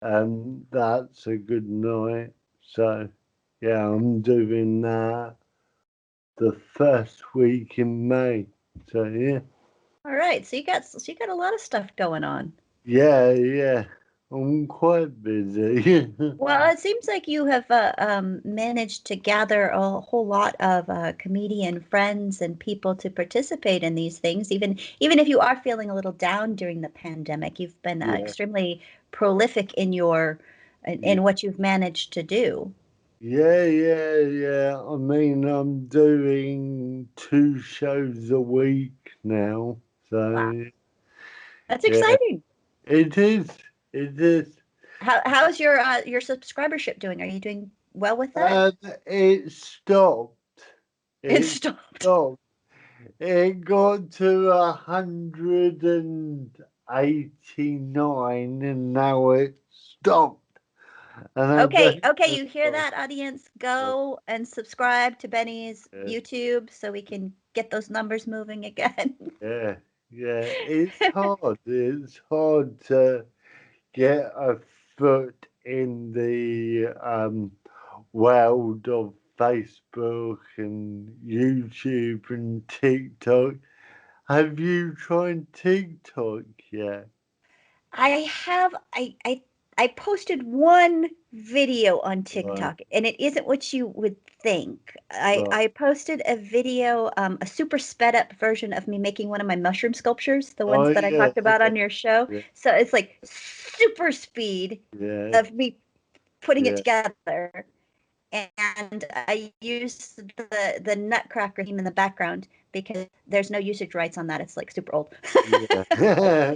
That's a good night. So, yeah, I'm doing that the first week in May. So, yeah, All right. So you got a lot of stuff going on. yeah, I'm quite busy. Well, it seems like you have managed to gather a whole lot of comedian friends and people to participate in these things. Even if you are feeling a little down during the pandemic, you've been Yeah, extremely prolific in your yeah, in what you've managed to do. yeah. I mean, I'm doing 2 shows a week now. Wow, So, that's yeah, exciting. it is. It is. How's your subscribership doing? Are you doing well with that? Um, it stopped. It It stopped. stopped. It got to 189 and now it stopped. And I Okay, don't okay, know you hear why. that, audience? Yeah, Go and subscribe to Benny's yeah, YouTube so we can get those numbers moving again. yeah, yeah. It's hard. It's hard to get a foot in the world of Facebook and YouTube and TikTok. Have you tried TikTok yet? I have I posted one video on Right, TikTok and it isn't what you would think. I right. I posted a video, a super sped up version of me making one of my mushroom sculptures, the Oh ones that I yeah, talked about on your show. yeah, So it's like super speed yeah, of me putting it yeah, together. And I used the Nutcracker theme in the background because there's no usage rights on that. It's like super old. yeah,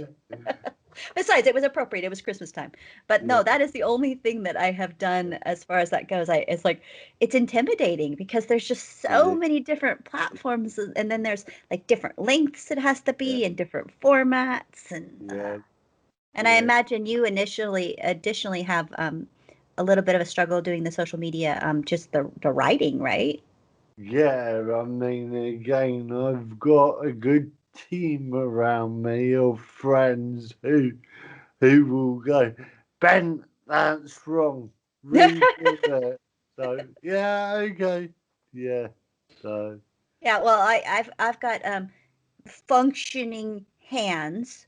Besides, it was appropriate. It was Christmas time. But yeah, no, that is the only thing that I have done as far as that goes. It's like it's intimidating because there's just so yeah, many different platforms and then there's like different lengths it has to yeah, be and different formats yeah, and I yeah. imagine you initially additionally have a little bit of a struggle doing the social media, just the writing, right? Yeah, I mean, again, I've got a good team around me of friends who will go, Ben, that's wrong. Redo it. So yeah, okay, yeah. So Yeah, well, I've got functioning hands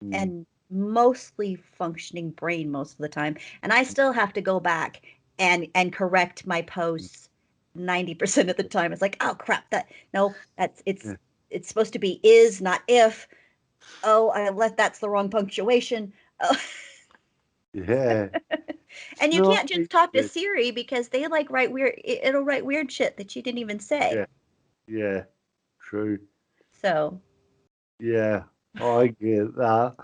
mm, and mostly functioning brain most of the time, and I still have to go back and correct my posts 90% of the time. It's like, oh crap, that no, that's yeah, it's supposed to be is, not if. Oh, I left that's the wrong punctuation. Oh. yeah. It's And you not can't just talk to easy. Siri because they like write weird it'll write weird shit that you didn't even say. Yeah, yeah. True. So, Yeah, I get that.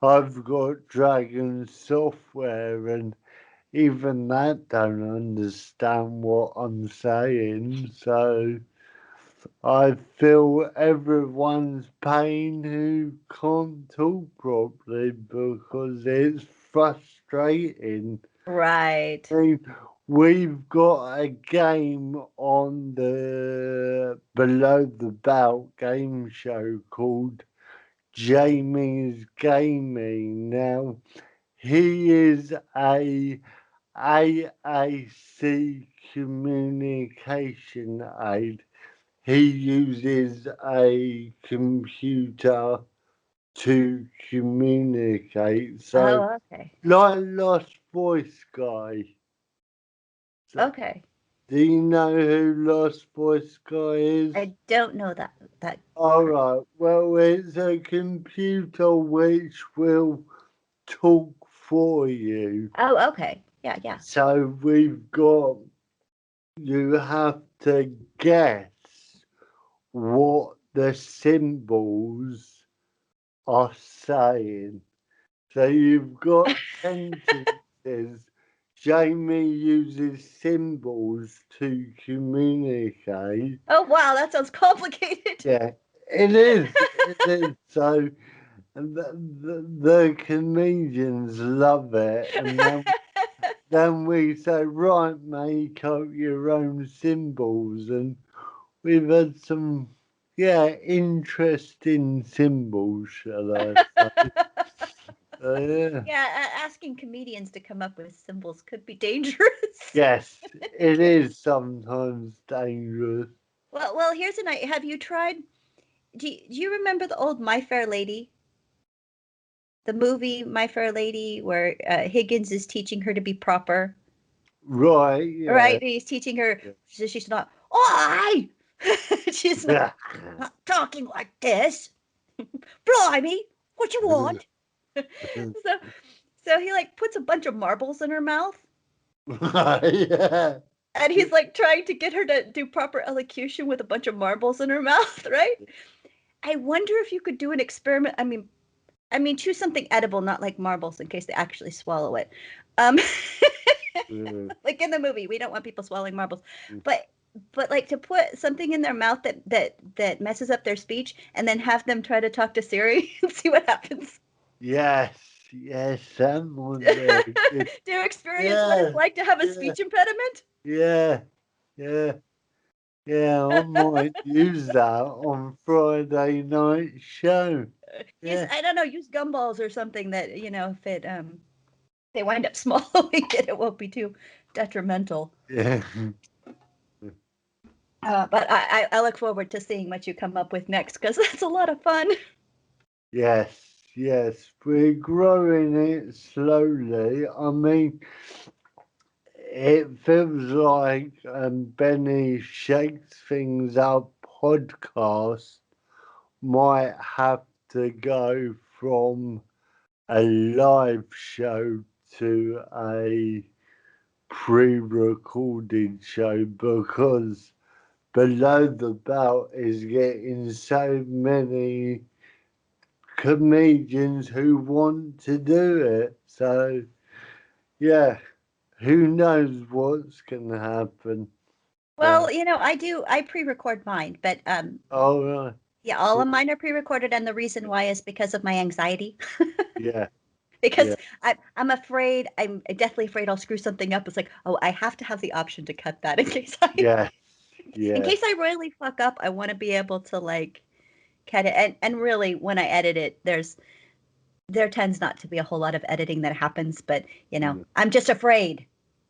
I've got Dragon software, and even that don't understand what I'm saying. So I feel everyone's pain who can't talk properly because it's frustrating. right. I mean, we've got a game on the Below the Belt game show called Jamie's Gaming. Now, he is a AAC communication aid. he uses a computer to communicate. So, Oh, okay. like Lost Voice Guy. So, Okay. do you know who Lost Voice Guy is? I don't know that All person. right. Well, it's a computer which will talk for you. Oh, okay. Yeah, yeah. So we've got, you have to guess what the symbols are saying. So you've got sentences. Jamie uses symbols to communicate. Oh, wow, that sounds complicated. Yeah, it is. It is. So the comedians love it. And then we say, right, make up your own symbols. And we've had some, yeah, interesting symbols, shall I say. Yeah. Yeah, asking comedians to come up with symbols could be dangerous. Yes, it is sometimes dangerous. Well, here's an idea. Have you tried? Do you remember the old My Fair Lady? The movie My Fair Lady, where Higgins is teaching her to be proper, Right, yeah. right? He's teaching her, so she's not, "I!" She's Yeah. not talking like this. Blimey, what you want? So, so he like puts a bunch of marbles in her mouth, Yeah. and he's like trying to get her to do proper elocution with a bunch of marbles in her mouth, right? I wonder if you could do an experiment. I mean, choose something edible, not like marbles, in case they actually swallow it. Um, like in the movie, we don't want people swallowing marbles, but like to put something in their mouth that messes up their speech, and then have them try to talk to Siri and see what happens. Yes, yes, someone there. Good. Do you experience what it's Yeah, like to have a yeah, speech impediment? yeah, yeah, yeah. I might use that on Friday night show. Use, Yeah, I don't know, use gumballs or something that, if it they wind up swallowing it, it won't be too detrimental. yeah. But I look forward to seeing what you come up with next, because that's a lot of fun. Yes, yes. We're growing it slowly. I mean, it feels like Benny Shakes Things Up podcast might have to go from a live show to a pre-recorded show because Below the Belt is getting so many comedians who want to do it. So yeah, who knows what's gonna happen. Well, I pre-record mine, but All right. yeah, all of mine are pre-recorded, and the reason why is because of my anxiety. Yeah, Because yeah, I'm afraid, I'm deathly afraid I'll screw something up. It's like, oh, I have to have the option to cut that in case I yes, in yes, case I really fuck up. I want to be able to like cut it, and really when I edit it, there tends not to be a whole lot of editing that happens, but I'm just afraid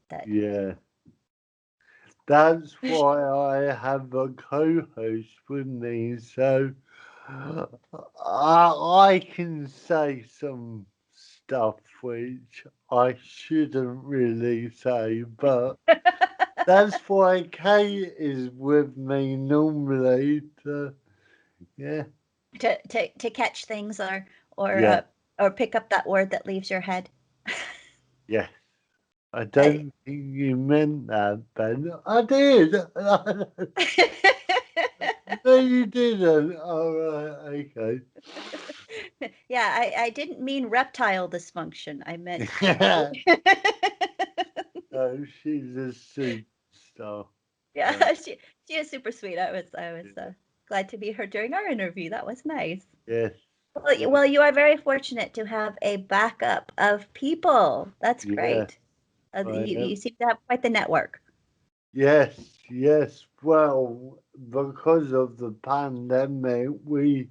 that. yeah. That's why I have a co-host with me, so I can say some stuff which I shouldn't really say, but that's why Kate is with me normally. Yeah, to catch things, or yeah, uh, or pick up that word that leaves your head. yeah. I I, don't think you meant that, Ben. I did. No, you didn't. All right, okay. yeah, I didn't mean reptile dysfunction. I meant Yeah. Oh, she's a superstar. yeah, she is super sweet. I was Yeah. glad to meet her during our interview. That was nice. Yes, Well, yes, well, you are very fortunate to have a backup of people. That's yeah, great. I You am. seem to have quite the network. Yes, yes. Well, because of the pandemic, we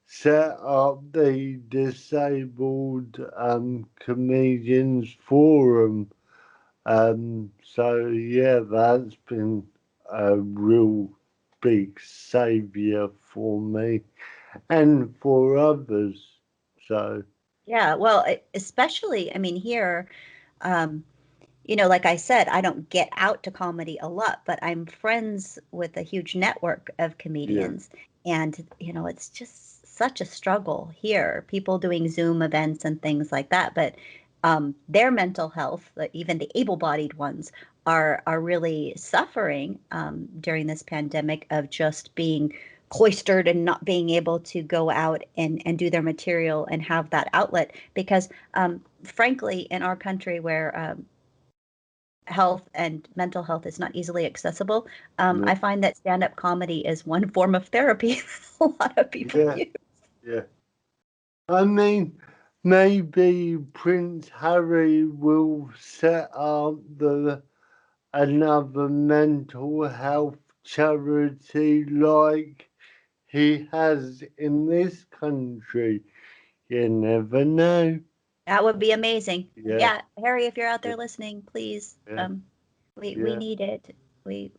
set up the Disabled Comedians Forum. So yeah, that's been a real big saviour for me and for others. So, Yeah, well, especially, I mean, here, um, like I said, I don't get out to comedy a lot, but I'm friends with a huge network of yeah, comedians. And, it's just such a struggle here, people doing Zoom events and things like that. But their mental health, even the able-bodied ones, are really suffering during this pandemic of just being cloistered and not being able to go out and do their material and have that outlet. Because frankly, in our country where health and mental health is not easily accessible, yeah, I find that stand-up comedy is one form of therapy a lot of people yeah, use. yeah. I mean, maybe Prince Harry will set up another mental health charity like he has in this country. You never know. That would be amazing. Yeah, Yeah, Harry, if you're out yeah, there listening, please, yeah, we yeah. need it. We,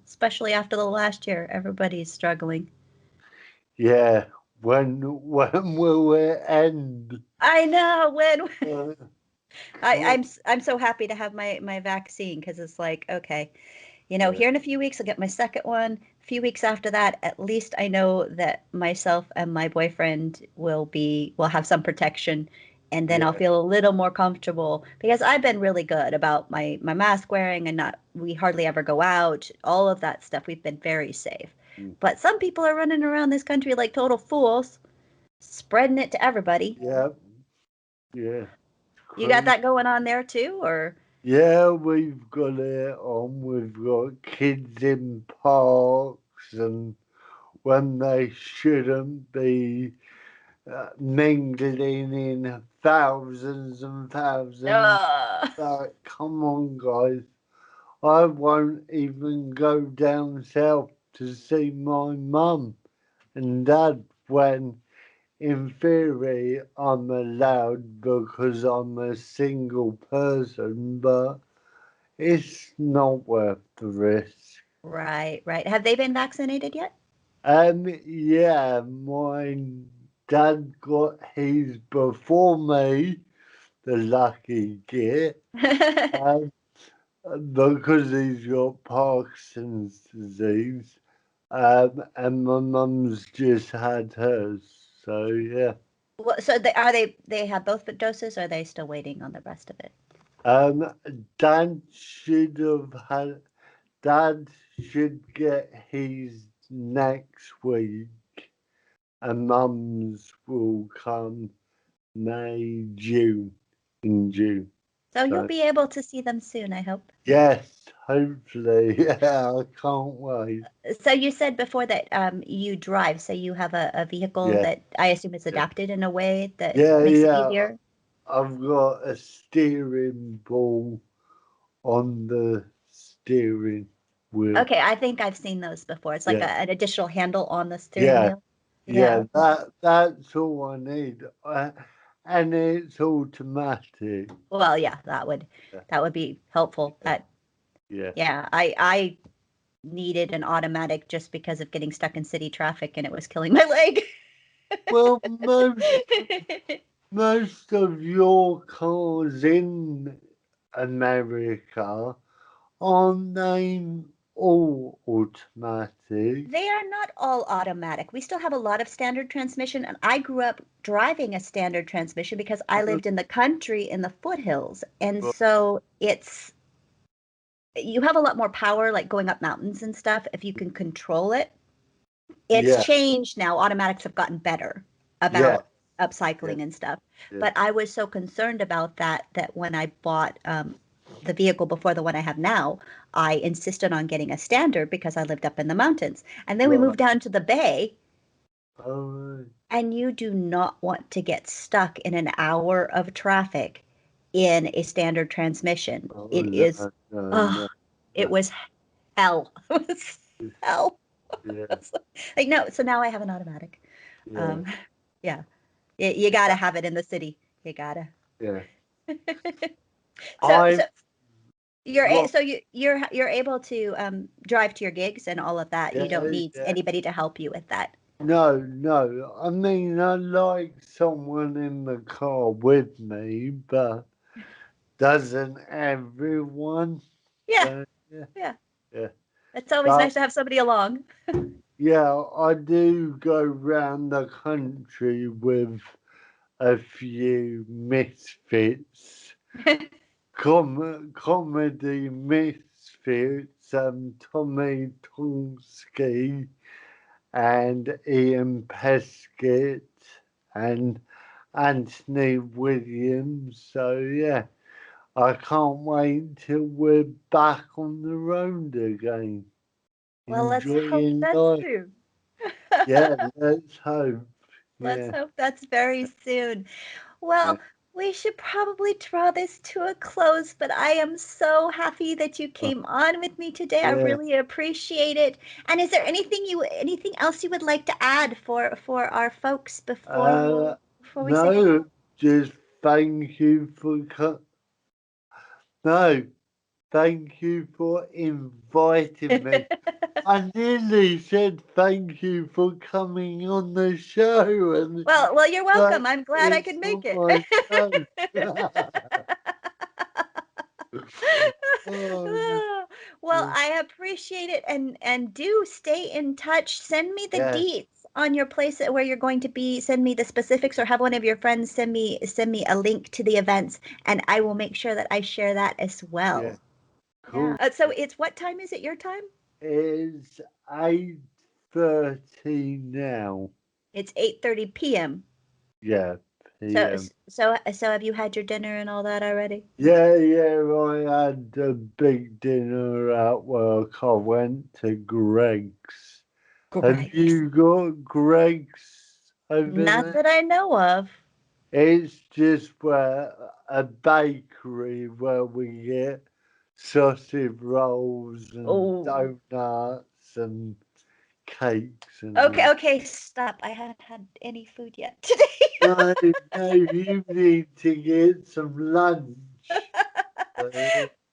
especially after the last year, everybody's struggling. Yeah. When will it end? I know when Uh, I, God, I'm so happy to have my vaccine because it's like, okay, yeah, here in a few weeks, I'll get my second one. A few weeks after that, at least I know that myself and my boyfriend will have some protection, and then I'll yeah, feel a little more comfortable because I've been really good about my mask wearing and not we hardly ever go out, all of that stuff. We've been very safe. mm, But some people are running around this country like total fools, spreading it to everybody. yeah, yeah. It's You got crazy. that going on there too, or Yeah, we've got it on. We've got kids in parks and when they shouldn't be mingling in thousands and thousands. uh, Like, come on, guys. I won't even go down south to see my mum and dad when, in theory, I'm allowed because I'm a single person, but it's not worth the risk. right, right. Have they been vaccinated yet? Yeah, my dad got his before me, the lucky git, um, because he's got Parkinson's disease, and my mum's just had hers. So yeah, Well, so they have both doses, or are they still waiting on the rest of it? um, dad should have had. Dad should get his next week, and mum's will come May, June, in June. So you'll So be able to see them soon, I hope. yes, hopefully. Yeah, I can't wait. So you said before that you drive, so you have a vehicle Yeah, that I assume is yeah, adapted in a way that yeah, makes it yeah. easier. I've got a steering ball on the steering wheel. Okay, I think I've seen those before. It's like Yeah, an additional handle on the steering yeah, wheel. yeah. Yeah. That's all I need, and it's automatic. Well, yeah, Yeah, that would be helpful. yeah, yeah. Yeah, I needed an automatic just because of getting stuck in city traffic and it was killing my leg. Well, most of your cars in America aren't they all automatic? They are not all automatic. We still have a lot of standard transmission, and I grew up driving a standard transmission because I lived in the country in the foothills. And so you have a lot more power, like going up mountains and stuff, if you can control it. It's Yeah, changed now. Automatics have gotten better yeah, about yeah, upcycling and stuff. yeah. But I was so concerned about that when I bought the vehicle before the one I have now, I insisted on getting a standard because I lived up in the mountains. And then we Right. moved down to the bay, Oh, and you do not want to get stuck in an hour of traffic in a standard transmission. oh It no, is, no, oh, no, it no. was hell. It was hell. Yeah, Like, no, so now I have an automatic. yeah, Um, yeah, you gotta have it in the city. You gotta. yeah. So, I so What? So you're able to drive to your gigs and all of that. You don't Yeah, need yeah. anybody to help you with that. No, no. I mean, I like someone in the car with me, but doesn't everyone? Yeah, So, yeah, yeah. yeah. It's always But nice to have somebody along. yeah, I do go round the country with a few misfits, comedy misfits, Tommy Tonsky and Ian Peskett and Anthony Williams. So yeah, I can't wait till we're back on the road again, Well, let's hope enjoying that's life. soon. Yeah, let's hope. Let's Yeah, hope that's very soon. Well, yeah. we should probably draw this to a close, but I am so happy that you Uh, came on with me today. I yeah. really appreciate it. And is there anything else you would like to add for our folks Uh, before we say goodbye? no, just thank you for no, thank you for inviting me. I nearly said thank you for coming on the show, and Well, you're but welcome. I'm glad I it's could make not it. my show. Oh, Well, I appreciate it and do stay in touch. Send me the yeah, deets on your place where you're going to be. Send me the specifics or have one of your friends send me a link to the events and I will make sure that I share that as yeah, well. Yeah. cool. So it's what time is it your time? It's 8:30 now. It's 8:30 p.m. Yeah, So PM. so have you had your dinner and all that already? Yeah, yeah, I had a big dinner at work. I went to Greg's. Have Greg's. you got Greg's over Not there? that I know of. It's just where a bakery where we get sausage rolls and Oh. donuts and cakes and Okay, all. okay, stop. I haven't had any food yet today. No, no, you need to get some lunch. Uh,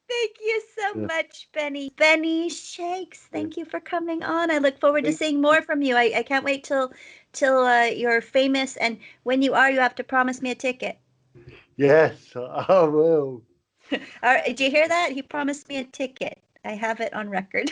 Thank you so yeah, much, Benny. Benny Shakes, yeah. thank you for coming on. I look forward to Thank seeing you. more from you. I can't wait till you're famous. And when you are, you have to promise me a ticket. Yes, I will. Did you hear that? He promised me a ticket. I have it on record.